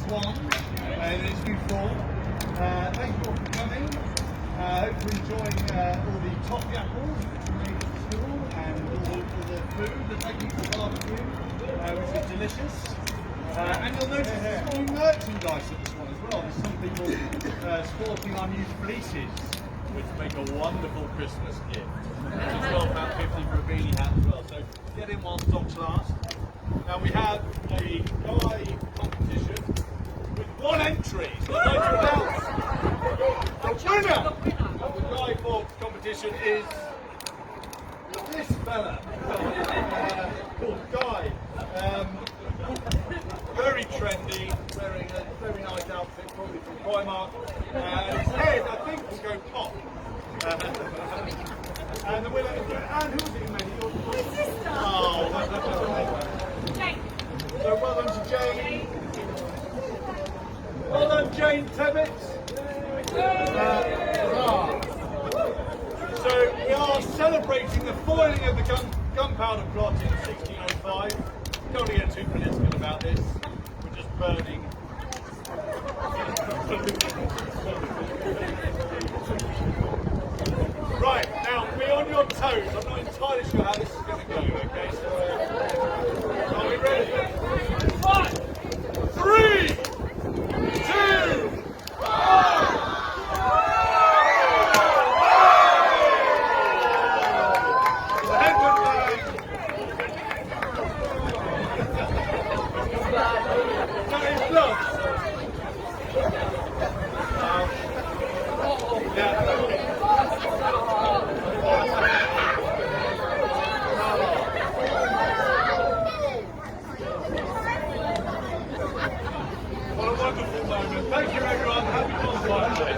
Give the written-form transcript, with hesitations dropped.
Swan in its new form. Thank you all for coming. Hope you're enjoying all the toffee apples which we made at school and all the food that's making for barbecue, which is delicious. And you'll notice there's some new merchandise at this one as well. There's some people sporting our new fleeces, which make a wonderful Christmas gift. It's £12.50 for a beanie hat as well, so get in while stocks last. Now we have a guy competition with one entry. So I'd like to announce the winner of the guy for competition is this fella called Guy. Very trendy, wearing a very nice outfit, probably from Primark. His head, I think, will go pop. And the winner is and who was it, Mandy? My sister! Oh, that's Jane. so well done to Jane. Well done, Jane Tebbit. So we are celebrating the foiling of the gunpowder plot in 1605. Don't want to get too political about this. We're just burning. Right, now be on your toes. I'm not entirely sure how this is going to go, okay? So, are we ready? 5, 3, 2, 1! The head went back. No, it's blood. Yeah. What a wonderful moment. Thank you everyone. Happy Bonfire Day.